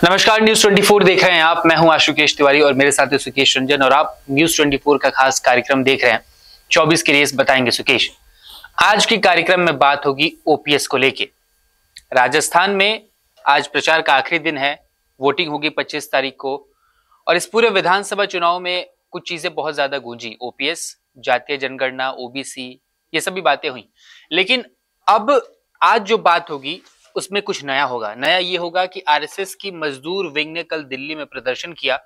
नमस्कार, न्यूज 24 देख रहे हैं आप। मैं हूं आशुकेश तिवारी और मेरे साथ है सुकेश रंजन और आप न्यूज 24 का खास कार्यक्रम देख रहे हैं 24 की रेस बताएंगे सुकेश। आज के कार्यक्रम में बात होगी ओपीएस को लेके। राजस्थान में आज प्रचार का आखिरी दिन है, वोटिंग होगी 25 तारीख को और इस पूरे विधानसभा चुनाव में कुछ चीजें बहुत ज्यादा गूंजी। ओपीएस, जातीय जनगणना, ओबीसी, ये सभी बातें हुई, लेकिन अब आज जो बात होगी उसमें कुछ नया होगा। नया ये होगा कि आरएसएस की मजदूर विंग ने कल दिल्ली में प्रदर्शन किया,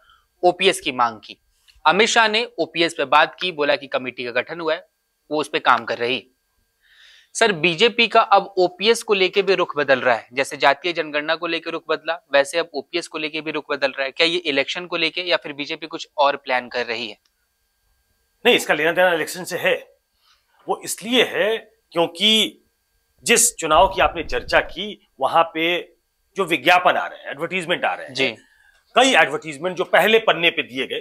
ओपीएस की मांग की। अमित शाह ने ओपीएस पे बात की, बोला कि कमेटी का गठन हुआ है, वो उस पे काम कर रही। सर, बीजेपी का अब ओपीएस को लेके भी रुख बदल रहा है। जैसे जातीय जनगणना को लेके रुख बदला, वैसे अब ओपीएस को लेके भी रुख बदल रहा है। क्या ये इलेक्शन को लेके या फिर बीजेपी कुछ और प्लान कर रही है? नहीं, इसका लेना देना इलेक्शन से है। वो इसलिए है क्योंकि जिस चुनाव की आपने चर्चा की वहां पे जो विज्ञापन आ रहे हैं, एडवर्टीजमेंट आ रहे हैं जी, कई एडवर्टीजमेंट जो पहले पन्ने पे दिए गए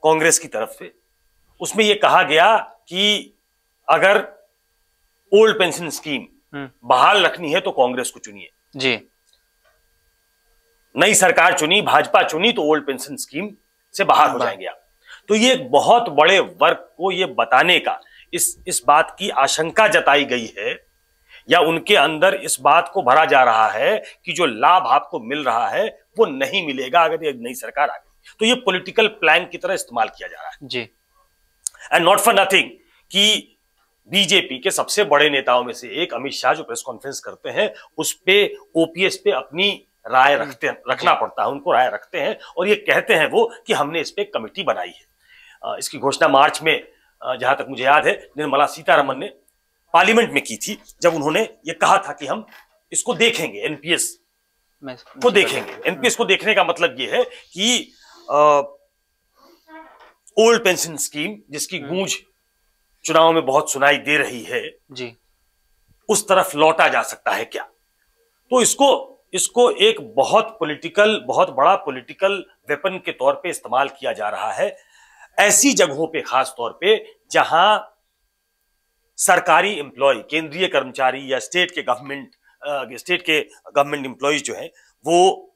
कांग्रेस की तरफ से, उसमें यह कहा गया कि अगर ओल्ड पेंशन स्कीम बहाल रखनी है तो कांग्रेस को चुनिए जी। नई सरकार चुनी, भाजपा चुनी तो ओल्ड पेंशन स्कीम से बाहर हो जाएंगे आप। तो ये बहुत बड़े वर्ग को ये बताने का, इस बात की आशंका जताई गई है या उनके अंदर इस बात को भरा जा रहा है कि जो लाभ आपको मिल रहा है वो नहीं मिलेगा अगर ये नई सरकार आ गई। तो ये पॉलिटिकल प्लान की तरह इस्तेमाल किया जा रहा है जी। एंड नॉट फॉर नथिंग कि बीजेपी के सबसे बड़े नेताओं में से एक अमित शाह जो प्रेस कॉन्फ्रेंस करते हैं उस पे ओपीएस पे अपनी राय रखना पड़ता है, उनको राय रखते हैं और ये कहते हैं वो कि हमने इस पे कमेटी बनाई है। इसकी घोषणा मार्च में जहां तक मुझे याद है निर्मला सीतारमण ने पार्लियामेंट में की थी, जब उन्होंने ये कहा था कि हम इसको देखेंगे, एनपीएस को देखेंगे। एनपीएस को देखने का मतलब ये है कि ओल्ड पेंशन स्कीम जिसकी गूंज चुनाव में बहुत सुनाई दे रही है जी, उस तरफ लौटा जा सकता है क्या। तो इसको एक बहुत बड़ा पॉलिटिकल वेपन के तौर पे इस्तेमाल किया जा रहा है ऐसी जगहों पे, खास तौर पे जहां सरकारी एम्प्लॉय, केंद्रीय कर्मचारी या स्टेट के गवर्नमेंट एम्प्लॉयज जो हैं वो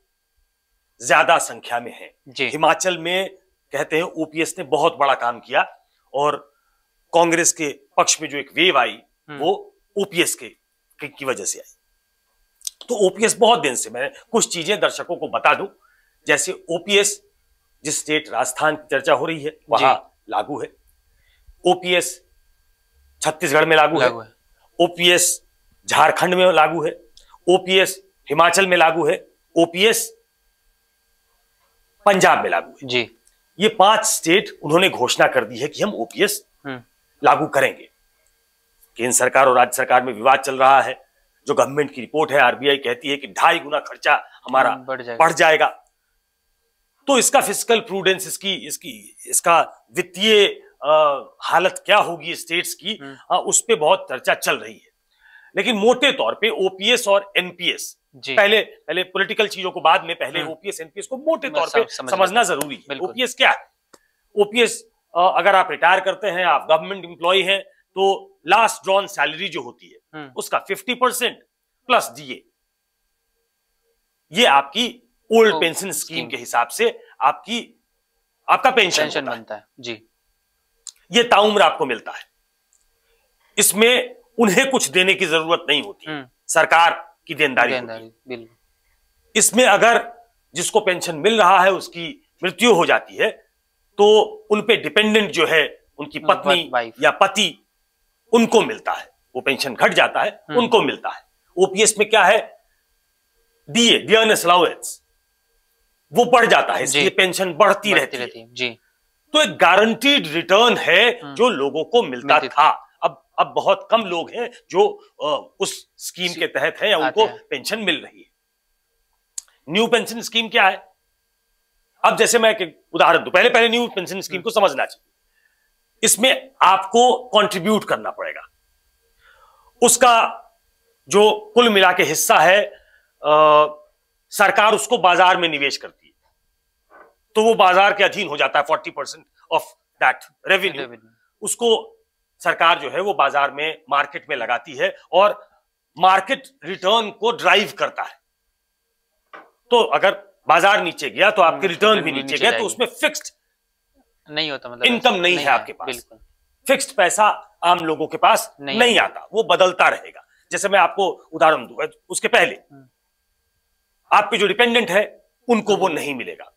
ज्यादा संख्या में हैं। हिमाचल में कहते हैं ओपीएस ने बहुत बड़ा काम किया और कांग्रेस के पक्ष में जो एक वेव आई वो ओपीएस की वजह से आई। तो ओपीएस बहुत दिन से, मैं कुछ चीजें दर्शकों को बता दूं, जैसे ओपीएस जिस स्टेट राजस्थान की चर्चा हो रही है वहां लागू है, ओपीएस छत्तीसगढ़ में लागू है, ओपीएस झारखंड में लागू है, ओपीएस हिमाचल में लागू है, ओपीएस पंजाब में लागू है जी। ये 5 स्टेट उन्होंने घोषणा कर दी है कि हम ओपीएस लागू करेंगे। केंद्र सरकार और राज्य सरकार में विवाद चल रहा है। जो गवर्नमेंट की रिपोर्ट है, आरबीआई कहती है कि 2.5 गुना खर्चा हमारा बढ़ जाएगा। तो इसका फिस्कल प्रूडेंस, इसका वित्तीय हालत क्या होगी स्टेट्स की, उस पे बहुत चर्चा चल रही है। लेकिन मोटे तौर पे ओपीएस और एनपीएस, पहले पॉलिटिकल चीजों को बाद में, पहले ओपीएस एनपीएस को मोटे तौर पे समझना जरूरी है। ओपीएस क्या है? ओपीएस अगर आप रिटायर करते हैं, आप गवर्नमेंट एम्प्लॉय हैं, तो लास्ट ड्रॉन सैलरी जो होती है उसका 50% प्लस डीए, ये आपकी ओल्ड पेंशन स्कीम के हिसाब से आपका पेंशन बनता है जी। ये ताउम्र आपको मिलता है। इसमें उन्हें कुछ देने की जरूरत नहीं होती, सरकार की देनदारी होती है। इसमें अगर जिसको पेंशन मिल रहा है उसकी मृत्यु हो जाती है तो उनपे डिपेंडेंट जो है, उनकी पत्नी या पति, उनको मिलता है, वो पेंशन घट जाता है, उनको मिलता है। ओपीएस में क्या है? डीए, डियरनेस अलाउंस, वो बढ़ जाता है, इसलिए पेंशन बढ़ती रहती है जी। तो एक गारंटीड रिटर्न है जो लोगों को मिलता था। अब बहुत कम लोग हैं जो उस स्कीम के तहत हैं या उनको पेंशन मिल रही है। न्यू पेंशन स्कीम क्या है? अब जैसे मैं एक उदाहरण दूं, पहले न्यू पेंशन स्कीम को समझना चाहिए। इसमें आपको कंट्रीब्यूट करना पड़ेगा, उसका जो कुल मिला के हिस्सा है सरकार उसको बाजार में निवेश करती है, तो वो बाजार के अधीन हो जाता है। 40% ऑफ दैट रेवेन्यू उसको सरकार जो है वो बाजार में, मार्केट में लगाती है और मार्केट रिटर्न को ड्राइव करता है। तो अगर बाजार नीचे गया तो आपके रिटर्न भी नीचे गया, तो उसमें फिक्स्ड नहीं होता, मतलब इनकम नहीं है आपके पास, फिक्स्ड पैसा आम लोगों के पास नहीं आता, वो बदलता रहेगा। जैसे मैं आपको उदाहरण दूंगा, उसके पहले आपके जो डिपेंडेंट है उनको वो नहीं मिलेगा,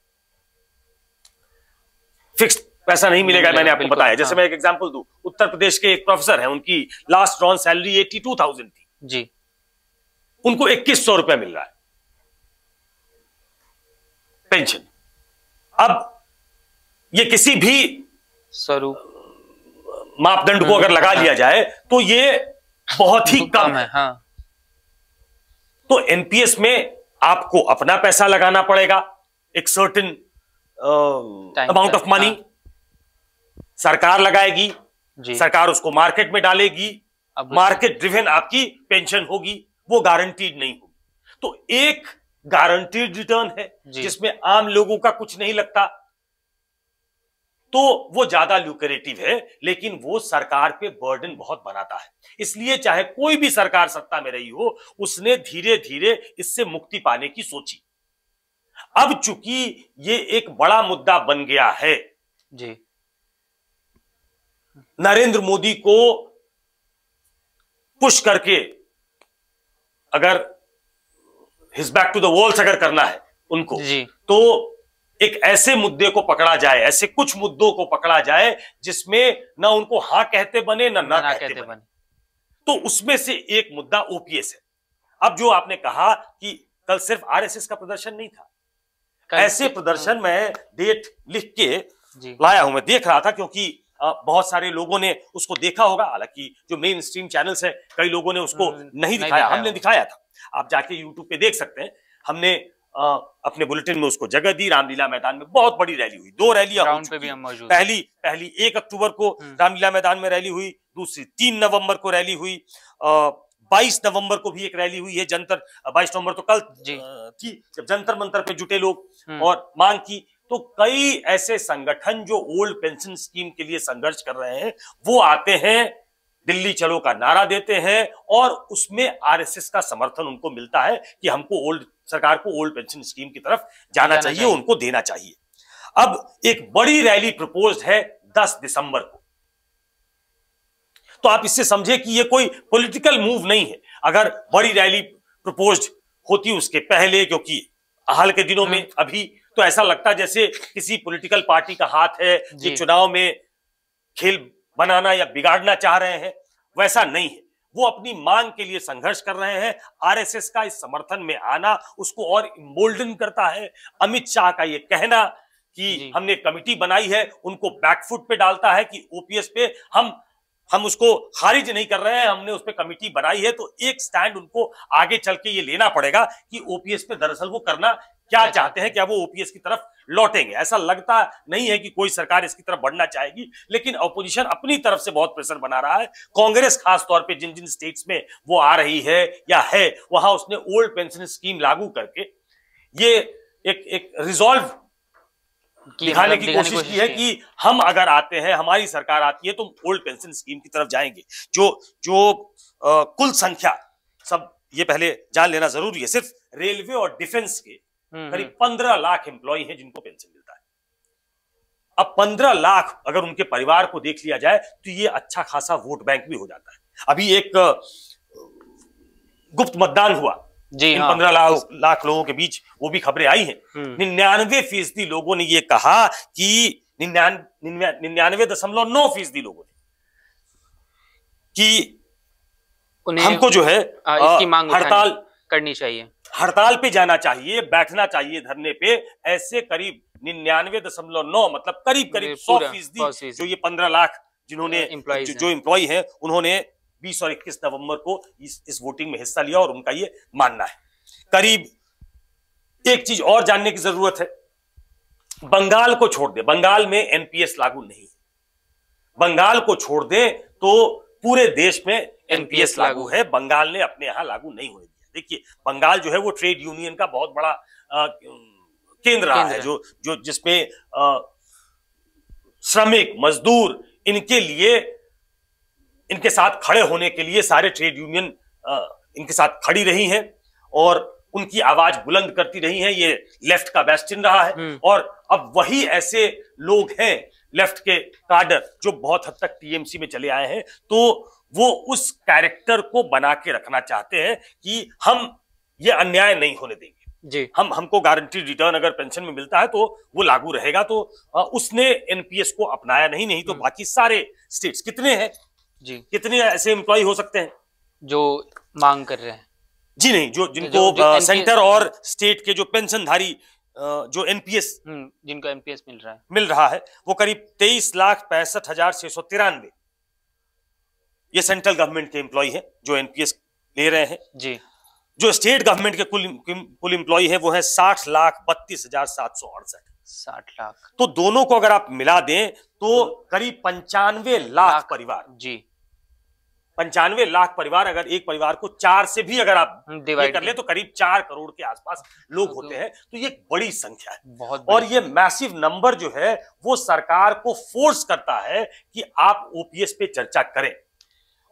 फिक्स्ड पैसा नहीं मिलेगा। मैंने आपको बताया, जैसे मैं एक एग्जांपल दूं, उत्तर प्रदेश के एक प्रोफेसर हैं, उनकी लास्ट ड्रॉन सैलरी 82,000 थी जी, उनको 2100 रुपया मिल रहा है पेंशन। अब ये किसी भी स्वरूप मापदंड को अगर लगा लिया जाए तो ये बहुत ही कम है। हाँ। तो एनपीएस में आपको अपना पैसा लगाना पड़ेगा, एक सर्टेन अमाउंट ऑफ मनी सरकार लगाएगी, सरकार उसको मार्केट में डालेगी, मार्केट ड्रिवन आपकी पेंशन होगी, वो गारंटीड नहीं होगी। तो एक गारंटीड रिटर्न है जिसमें आम लोगों का कुछ नहीं लगता, तो वो ज्यादा ल्यूक्रेटिव है, लेकिन वो सरकार पे बर्डन बहुत बनाता है। इसलिए चाहे कोई भी सरकार सत्ता में रही हो, उसने धीरे धीरे इससे मुक्ति पाने की सोची। अब चूंकि ये एक बड़ा मुद्दा बन गया है जी, नरेंद्र मोदी को पुश करके अगर his back to the walls अगर करना है उनको, तो एक ऐसे मुद्दे को पकड़ा जाए, ऐसे कुछ मुद्दों को पकड़ा जाए जिसमें ना उनको हां कहते बने ना कहते बने। तो उसमें से एक मुद्दा ओपीएस है। अब जो आपने कहा कि कल सिर्फ आरएसएस का प्रदर्शन नहीं था, ऐसे प्रदर्शन मैं डेट लिख के लाया हूं, मैं देख रहा था, क्योंकि बहुत सारे लोगों ने उसको देखा होगा, हालांकि जो मेन स्ट्रीम चैनल्स है कई लोगों ने उसको नहीं दिखाया, हमने दिखाया था। आप जाके यूट्यूब पे देख सकते हैं। हमने अपने बुलेटिन में उसको जगह दी। रामलीला मैदान में बहुत बड़ी रैली हुई, 2 रैलियां हो चुकी हैं। पहली 1 अक्टूबर को रामलीला मैदान में रैली हुई, दूसरी 3 नवंबर को रैली हुई, 22 नवंबर को भी एक रैली हुई है जंतर, 22 नवंबर तो कल थी जब जंतर मंतर पे जुटे लोग और मांग की। तो कई ऐसे संगठन जो ओल्ड पेंशन स्कीम के लिए संघर्ष कर रहे हैं, वो आते हैं, दिल्ली चलो का नारा देते हैं, और उसमें आरएसएस का समर्थन उनको मिलता है कि हमको सरकार को ओल्ड पेंशन स्कीम की तरफ जाना चाहिए, उनको देना चाहिए। अब एक बड़ी रैली प्रपोज्ड है 10 दिसंबर को। तो आप इससे समझे कि ये कोई पॉलिटिकल मूव नहीं है। अगर बड़ी रैली प्रपोज्ड होती उसके पहले, क्योंकि हाल के दिनों में अभी तो ऐसा लगता जैसे किसी पॉलिटिकल पार्टी का हाथ है, ये चुनाव में खेल बनाना या बिगाड़ना चाह रहे हैं, वैसा नहीं है। वो अपनी मांग के लिए संघर्ष कर रहे हैं। आरएसएस का इस समर्थन में आना उसको और इम्बोल्डन करता है। अमित शाह का ये कहना कि हमने कमिटी बनाई है, उनको बैकफुट पे डालता है कि ओपीएस पे हम उसको खारिज नहीं कर रहे हैं, हमने उस पे कमिटी बनाई है। तो एक स्टैंड उनको आगे चल के ये लेना पड़ेगा कि ओपीएस पे दरअसल वो करना क्या चाहते हैं, क्या वो ओपीएस की तरफ लौटेंगे। ऐसा लगता नहीं है कि कोई सरकार इसकी तरफ बढ़ना चाहेगी, लेकिन ऑपोजिशन अपनी तरफ से बहुत प्रेशर बना रहा है। कांग्रेस खास तौर पे जिन जिन स्टेट्स में वो आ रही है या है, वहां उसने ओल्ड पेंशन स्कीम लागू करके ये एक रिजॉल्व दिखाने की कोशिश की है कि हम अगर आते हैं, हमारी सरकार आती है, तो ओल्ड पेंशन स्कीम की तरफ जाएंगे। जो कुल संख्या, सब ये पहले जान लेना जरूरी है, सिर्फ रेलवे और डिफेंस के करीब 15 लाख एम्प्लॉय हैं जिनको पेंशन मिलता है। अब 15 लाख अगर उनके परिवार को देख लिया जाए तो ये अच्छा खासा वोट बैंक भी हो जाता है। अभी एक गुप्त मतदान हुआ इन 15 लाख लोगों के बीच, वो भी खबरें आई हैं। 99% लोगों ने ये कहा कि 99.9% लोगों ने कि हमको जो है इसकी मांग हड़ताल करनी चाहिए, हड़ताल पे जाना चाहिए, बैठना चाहिए धरने पे। ऐसे करीब 99.9 मतलब करीब 100% जो ये 15 लाख जिन्होंने जो एम्प्लॉय है, उन्होंने 20 और 21 नवंबर को इस वोटिंग में हिस्सा लिया और उनका ये मानना है। करीब एक चीज और जानने की जरूरत है, बंगाल को छोड़ दे, बंगाल में एनपीएस लागू नहीं है। बंगाल को छोड़ दे तो पूरे देश में एनपीएस लागू है, बंगाल ने अपने यहां लागू नहीं होने दिया। देखिए, बंगाल जो है वो ट्रेड यूनियन का बहुत बड़ा केंद्र रहा है, जो जिसमें श्रमिक मजदूर इनके लिए, इनके साथ खड़े होने के लिए सारे ट्रेड यूनियन इनके साथ खड़ी रही हैं और उनकी आवाज बुलंद करती रही हैं। ये लेफ्ट का बेस्टिन रहा है और अब वही ऐसे लोग हैं लेफ्ट के काडर जो बहुत हद तक टीएमसी में चले आए हैं, तो वो उस कैरेक्टर को बना के रखना चाहते हैं कि हम ये अन्याय नहीं होने देंगे जी। हमको गारंटीड रिटर्न अगर पेंशन में मिलता है तो वो लागू रहेगा। तो उसने एनपीएस को अपनाया नहीं तो बाकी सारे स्टेट्स कितने हैं जी, कितने ऐसे एम्प्लॉय हो सकते हैं जो मांग कर रहे हैं जी? नहीं, जिनको सेंटर और स्टेट के जो पेंशनधारी जो एनपीएस जिनको एनपीएस मिल रहा है वो करीब 23,65,693 ये सेंट्रल गवर्नमेंट के एम्प्लॉय हैं जो एनपीएस ले रहे हैं जी। जो स्टेट गवर्नमेंट के कुल एम्प्लॉय है वो है 60,32,768। 60 लाख। तो दोनों को अगर आप मिला दें तो करीब 95 लाख परिवार जी। 95 लाख परिवार, अगर एक परिवार को 4 से भी अगर आप डिवाइड कर ले तो करीब 4 करोड़ के आसपास लोग होते हैं। तो ये बड़ी संख्या है बहुत और ये मैसिव नंबर जो है वो सरकार को फोर्स करता है कि आप ओपीएस पे चर्चा करें।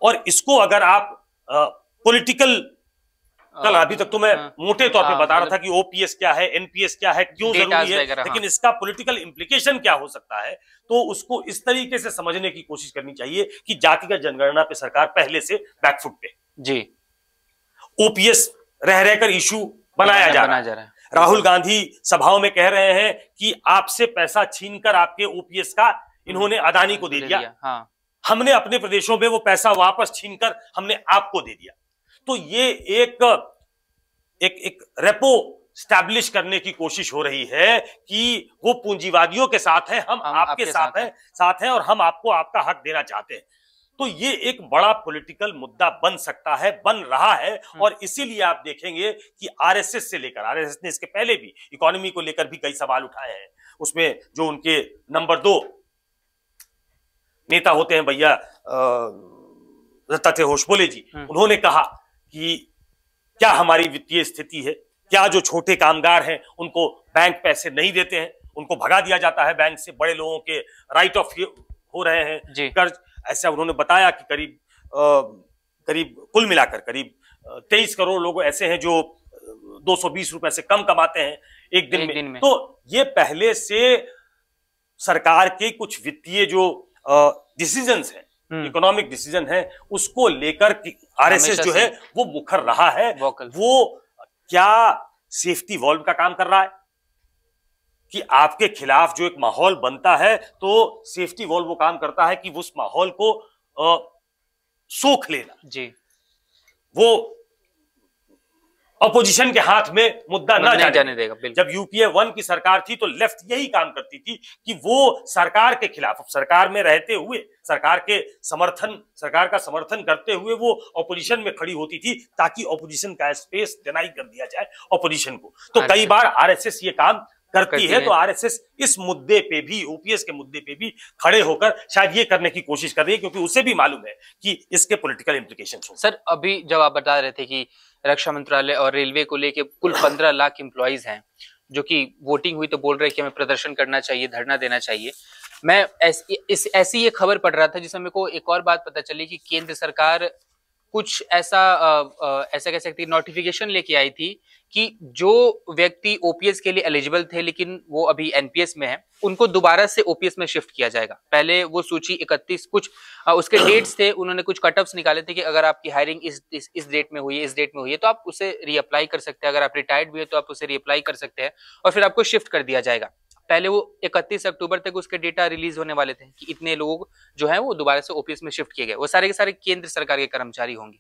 और इसको अगर आप पॉलिटिकल, कल अभी तक तो मैं मोटे तौर पे बता रहा था कि ओपीएस क्या है, एनपीएस क्या है, क्यों जरूरी है, लेकिन इसका पॉलिटिकल इंप्लीकेशन क्या हो सकता है, तो उसको इस तरीके से समझने की कोशिश करनी चाहिए कि जातिगत जनगणना पे सरकार पहले से बैकफुट पे जी। ओपीएस रह रहकर इशू बनाया जा रहा है। राहुल गांधी सभाओं में कह रहे हैं कि आपसे पैसा छीनकर आपके ओपीएस का इन्होंने अदानी को दे दिया, हमने अपने प्रदेशों में वो पैसा वापस छीनकर हमने आपको दे दिया। तो ये एक रेपो स्टैब्लिश करने की कोशिश हो रही है कि वो पूंजीवादियों के साथ है, हम आपके साथ हैं और हम आपको आपका हक देना चाहते हैं। तो ये एक बड़ा पॉलिटिकल मुद्दा बन सकता है, बन रहा है। और इसीलिए आप देखेंगे कि आरएसएस से लेकर, आरएसएस ने इसके पहले भी इकोनॉमी को लेकर भी कई सवाल उठाए हैं। उसमें जो उनके नंबर 2 नेता होते हैं भैया दत्तात्रेय होसबोले जी, उन्होंने कहा कि क्या हमारी वित्तीय स्थिति है, क्या जो छोटे कामगार हैं उनको बैंक पैसे नहीं देते हैं, उनको भगा दिया जाता है बैंक से, बड़े लोगों के राइट ऑफ हो रहे हैं कर्ज। ऐसा उन्होंने बताया कि करीब कुल मिलाकर करीब 23 करोड़ लोग ऐसे हैं जो 220 रुपए से कम कमाते हैं एक दिन में। तो ये पहले से सरकार के कुछ वित्तीय जो डिसीजंस हैं, इकोनॉमिक डिसीजन है, उसको लेकर आरएसएस जो है वो मुखर रहा है। वो क्या सेफ्टी वॉल्व का काम कर रहा है कि आपके खिलाफ जो एक माहौल बनता है तो सेफ्टी वॉल्व वो काम करता है कि उस माहौल को सोख लेना जी। वो अपोजिशन के हाथ में मुद्दा ना जाने देगा। जब यूपीए 1 की सरकार थी तो लेफ्ट यही काम करती थी कि वो सरकार के खिलाफ, सरकार में रहते हुए सरकार का समर्थन करते हुए वो अपोजिशन में खड़ी होती थी ताकि अपोजिशन का स्पेस डिनाई कर दिया जाए अपोजिशन को। तो कई बार आरएसएस ये काम करती है। तो आरएसएस इस मुद्दे पे भी, ओपीएस के मुद्दे पे भी खड़े होकर शायद ये करने की कोशिश कर रही है, क्योंकि उसे भी मालूम है कि इसके पॉलिटिकल इंप्लीकेशंस होंगे। सर, अभी जब आप बता रहे थे कि रक्षा मंत्रालय और रेलवे को लेके कुल 15 लाख एम्प्लॉइज हैं जो कि वोटिंग हुई तो बोल रहे हैं कि हमें प्रदर्शन करना चाहिए, धरना देना चाहिए। मैं ऐसी ये खबर पढ़ रहा था जिसमें मेरे को एक और बात पता चली कि केंद्र सरकार कुछ ऐसा कह सकती नोटिफिकेशन लेके आई थी कि जो व्यक्ति ओपीएस के लिए एलिजिबल थे लेकिन वो अभी एनपीएस में है, उनको दोबारा से ओपीएस में शिफ्ट किया जाएगा। पहले वो सूची 31 कुछ उसके डेट्स थे, उन्होंने कुछ कटऑफ्स निकाले थे कि अगर आपकी हायरिंग इस डेट में हुई है, इस डेट में हुई है तो आप उसे रीअप्लाई कर सकते हैं, अगर आप रिटायर्ड भी है तो आप उसे रीअप्लाई कर सकते हैं और फिर आपको शिफ्ट कर दिया जाएगा। पहले वो 31 अक्टूबर तक उसके डेटा रिलीज होने वाले थे कि इतने लोग जो हैं वो दोबारा से ओपीएस में शिफ्ट किए गए। वो सारे के सारे केंद्र सरकार के कर्मचारी होंगे,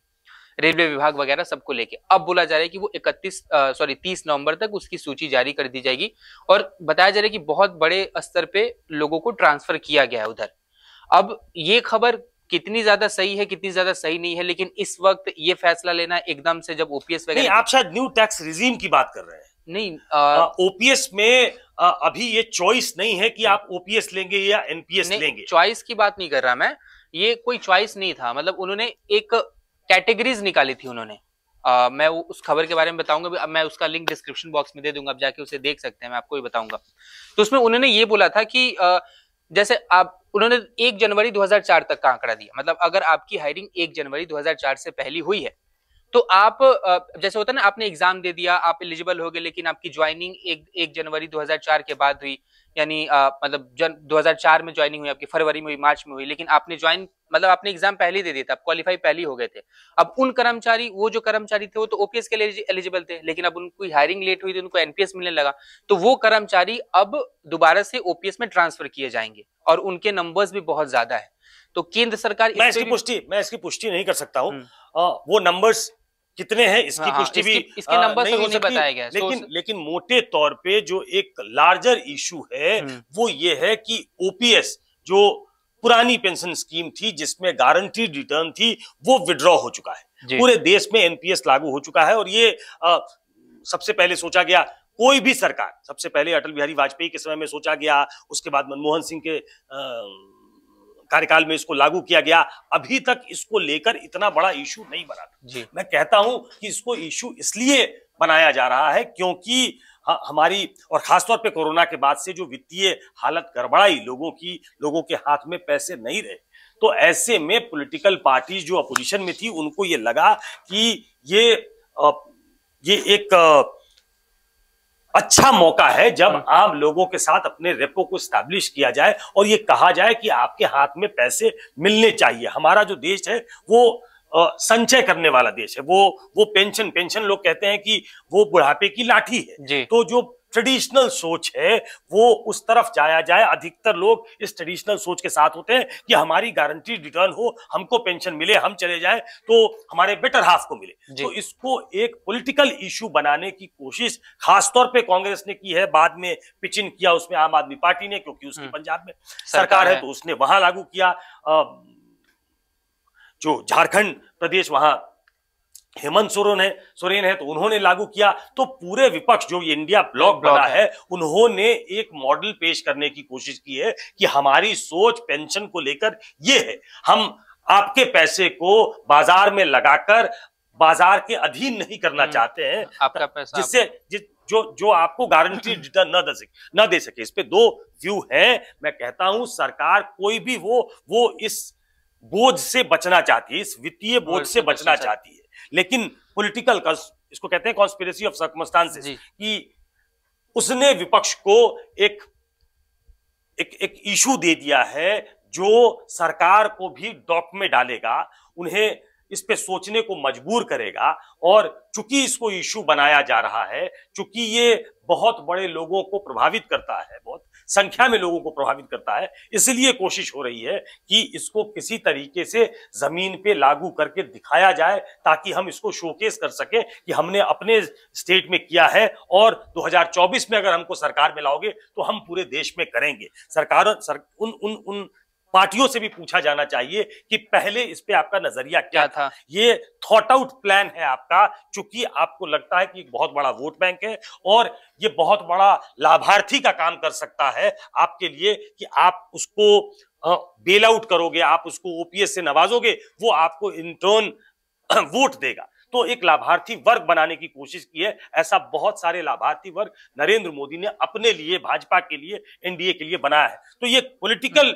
रेलवे विभाग वगैरह सबको लेके। अब बोला जा रहा है कि वो 30 नवंबर तक उसकी सूची जारी कर दी जाएगी और बताया जा रहा है कि बहुत बड़े स्तर पे लोगों को ट्रांसफर किया गया है उधर। अब ये खबर कितनी ज्यादा सही है, कितनी ज्यादा सही नहीं है, लेकिन इस वक्त ये फैसला लेना एकदम से जब ओपीएस वगैरह। आप शायद न्यू टैक्स रिजीम की बात कर रहे हैं। नहीं, ओपीएस में अभी ये चॉइस नहीं है कि आप ओपीएस लेंगे या एनपीएस लेंगे। चॉइस की बात नहीं कर रहा मैं, ये कोई चॉइस नहीं था। मतलब उन्होंने एक कैटेगरीज निकाली थी उन्होंने। मैं उस खबर के बारे में बताऊंगा, मैं उसका लिंक डिस्क्रिप्शन बॉक्स में दे दूंगा, आप जाके उसे देख सकते हैं, मैं आपको भी बताऊंगा। तो उसमें उन्होंने ये बोला था कि जैसे उन्होंने 1 जनवरी 2004 तक का आंकड़ा दिया। मतलब अगर आपकी हायरिंग 1 जनवरी 2004 से पहली हुई है तो आप जैसे होता है ना, आपने एग्जाम दे दिया, आप एलिजिबल हो गए, लेकिन आपकी ज्वाइनिंग 1 जनवरी 2004 के बाद हुई, यानी मतलब 2004 में ज्वाइनिंग हुई आपकी, फरवरी में हुई, मार्च में हुई, लेकिन आपने ज्वाइन मतलब आपने एग्जाम पहले ही दे दिया था, आप क्वालिफाई पहले ही हो गए थे। अब उन कर्मचारी, वो जो कर्मचारी थे वो तो ओपीएस के लिए एलिजिबल थे, लेकिन अब उनकी हायरिंग लेट हुई थी, उनको एनपीएस मिलने लगा, तो वो कर्मचारी अब दोबारा से ओपीएस में ट्रांसफर किए जाएंगे और उनके नंबर्स भी बहुत ज्यादा है। तो केंद्र सरकार मैं इसकी पुष्टि नहीं कर सकता हूं। वो नंबर्स कितने हैं इसकी पुष्टि भी इसके नंबर नहीं हो सकती, बताया गया, लेकिन मोटे तौर पे जो एक लार्जर इशू है वो ये है कि ओपीएस जो पुरानी पेंशन स्कीम थी जिसमें गारंटीड रिटर्न थी, वो विड्रॉ हो चुका है। पूरे देश में एनपीएस लागू हो चुका है और ये सबसे पहले सोचा गया, कोई भी सरकार, सबसे पहले अटल बिहारी वाजपेयी के समय में सोचा गया, उसके बाद मनमोहन सिंह के कार्यकाल में इसको लागू किया गया। अभी तक इसको लेकर इतना बड़ा इशू नहीं बना था। मैं कहता हूं कि इसको इशू इसलिए बनाया जा रहा है क्योंकि हमारी, और खासतौर पे कोरोना के बाद से जो वित्तीय हालत गड़बड़ाई, लोगों के हाथ में पैसे नहीं रहे, तो ऐसे में पॉलिटिकल पार्टीज जो अपोजिशन में थी उनको ये लगा कि ये एक अच्छा मौका है जब आम लोगों के साथ अपने रेपो को स्टैब्लिश किया जाए और ये कहा जाए कि आपके हाथ में पैसे मिलने चाहिए। हमारा जो देश है वो संचय करने वाला देश है। वो पेंशन लोग कहते हैं कि वो बुढ़ापे की लाठी है। तो जो ट्रेडिशनल सोच है वो उस तरफ जाया जाए। अधिकतर लोग इस ट्रेडिशनल सोच के साथ होते हैं कि हमारी गारंटी रिटर्न हो, हमको पेंशन मिले, हम चले जाएं तो हमारे बेटर हाफ को मिले। तो इसको एक पॉलिटिकल इशू बनाने की कोशिश खासतौर पे कांग्रेस ने की है। बाद में पिच इन किया उसमें आम आदमी पार्टी ने, क्योंकि उसकी पंजाब में सरकार है तो उसने वहां लागू किया। जो झारखंड प्रदेश, वहां हेमंत सोरेन है तो उन्होंने लागू किया। तो पूरे विपक्ष जो इंडिया ब्लॉक बना है, उन्होंने एक मॉडल पेश करने की कोशिश की है कि हमारी सोच पेंशन को लेकर ये है, हम आपके पैसे को बाजार में लगाकर बाजार के अधीन नहीं करना चाहते हैं, आपका पैसा जिससे जो आपको गारंटी रिटर्न न दे सके। इस पे दो व्यू हैं। मैं कहता हूं सरकार कोई भी वो इस बोझ से बचना चाहती है, इस वित्तीय बोझ से बचना चाहती है, लेकिन पॉलिटिकल, इसको कहते हैं कॉन्स्पिरेसी ऑफ सर्कमस्टांसेस, कि उसने विपक्ष को एक इशू दे दिया है जो सरकार को भी डॉक में डालेगा, उन्हें इस पे सोचने को मजबूर करेगा। और चूंकि इसको इशू बनाया जा रहा है, चूंकि ये बहुत बड़े लोगों को प्रभावित करता है, बहुत संख्या में लोगों को प्रभावित करता है, इसलिए कोशिश हो रही है कि इसको किसी तरीके से जमीन पे लागू करके दिखाया जाए ताकि हम इसको शोकेस कर सके कि हमने अपने स्टेट में किया है और 2024 में अगर हमको सरकार में लाओगे तो हम पूरे देश में करेंगे। उन पार्टियों से भी पूछा जाना चाहिए कि पहले इस पे आपका नजरिया क्या था। ये थॉट आउट प्लान है आपका, चूंकि आपको लगता है कि एक बहुत बड़ा वोट बैंक है और ये बहुत बड़ा लाभार्थी का काम कर सकता है आपके लिए, कि आप उसको बेल आउट करोगे, आप उसको ओपीएस से नवाजोगे, वो आपको इन टर्न वोट देगा। तो एक लाभार्थी वर्ग बनाने की कोशिश की है। ऐसा बहुत सारे लाभार्थी वर्ग नरेंद्र मोदी ने अपने लिए, भाजपा के लिए, एनडीए के लिए बनाया है। तो ये पॉलिटिकल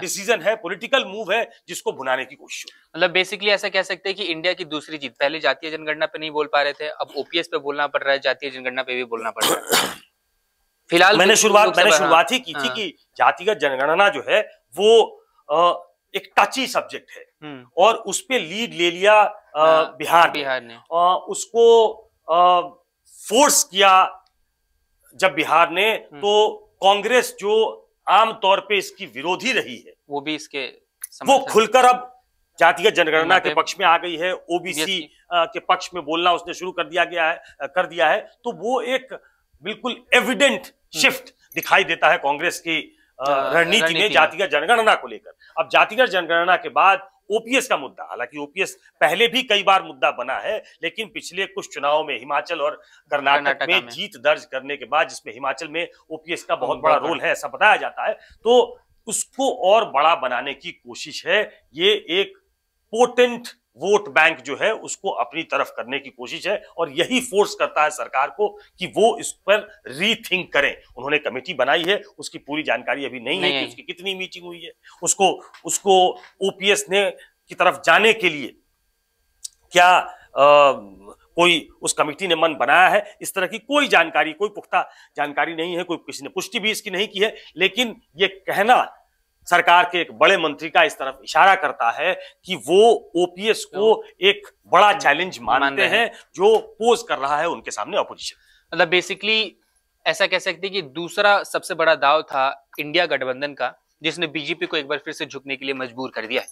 डिसीजन है, पॉलिटिकल मूव है जिसको भुनाने की कोशिश है। मतलब बेसिकली ऐसा कह सकते हैं कि इंडिया की दूसरी जीत, पहले जातीय जनगणना पे नहीं बोल पा रहे थे, अब ओपीएस पे बोलना पड़ रहा है, जातीय जनगणना पे भी बोलना पड़ रहा है। फिलहाल मैंने शुरुआत ही की थी कि जातिगत जनगणना जो है वो एक टची सब्जेक्ट है और उस पे लीड ले लिया बिहार ने। उसको फोर्स किया जब बिहार ने, तो कांग्रेस जो आमतौर पे इसकी विरोधी रही है, वो भी इसके वो खुलकर अब जातिगत जनगणना के पक्ष में आ गई है। ओबीसी के पक्ष में बोलना उसने शुरू कर दिया है। तो वो एक बिल्कुल एविडेंट शिफ्ट दिखाई देता है कांग्रेस की रणनीति में जातिगत जनगणना को लेकर। अब जातिगत जनगणना के बाद ओपीएस का मुद्दा, हालांकि ओपीएस पहले भी कई बार मुद्दा बना है, लेकिन पिछले कुछ चुनाव में हिमाचल और कर्नाटक में जीत दर्ज करने के बाद, जिसमें हिमाचल में ओपीएस का बहुत बड़ा रोल है ऐसा बताया जाता है, तो उसको और बड़ा बनाने की कोशिश है। ये एक पोटेंट वोट बैंक जो है उसको अपनी तरफ करने की कोशिश है और यही फोर्स करता है सरकार को कि वो इस पर रीथिंक करें। उन्होंने कमेटी बनाई है, उसकी पूरी जानकारी अभी नहीं है कि उसकी कितनी मीटिंग हुई है, उसको ओपीएस ने की तरफ जाने के लिए क्या कोई उस कमेटी ने मन बनाया है, इस तरह की कोई जानकारी, कोई पुख्ता जानकारी नहीं है, कोई किसी ने पुष्टि भी इसकी नहीं की है। लेकिन ये कहना सरकार के एक बड़े मंत्री का इस तरफ इशारा करता है कि वो ओपीएस को एक बड़ा चैलेंज मानते हैं जो पोज कर रहा है उनके सामने अपोजिशन। मतलब बेसिकली ऐसा कह सकते हैं कि दूसरा सबसे बड़ा दाव था इंडिया गठबंधन का, जिसने बीजेपी को एक बार फिर से झुकने के लिए मजबूर कर दिया है।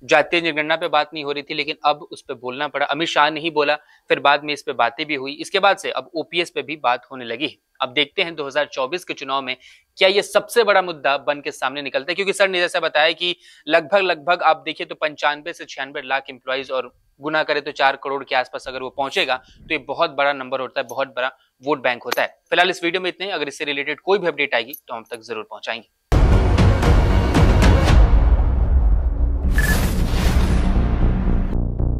जातीय जनगणना पे बात नहीं हो रही थी, लेकिन अब उस पर बोलना पड़ा। अमित शाह ने ही बोला, फिर बाद में इस पे बातें भी हुई। इसके बाद से अब ओपीएस पे भी बात होने लगी है। अब देखते हैं 2024 के चुनाव में क्या ये सबसे बड़ा मुद्दा बन के सामने निकलता है, क्योंकि सर ने जैसा बताया कि लगभग आप देखिए तो 95 से 96 लाख एम्प्लॉइज, और गुना करे तो 4 करोड़ के आसपास अगर वो पहुंचेगा तो ये बहुत बड़ा नंबर होता है, बहुत बड़ा वोट बैंक होता है। फिलहाल इस वीडियो में इतने ही। अगर इससे रिलेटेड कोई भी अपडेट आएगी तो हम तक जरूर पहुंचाएंगे।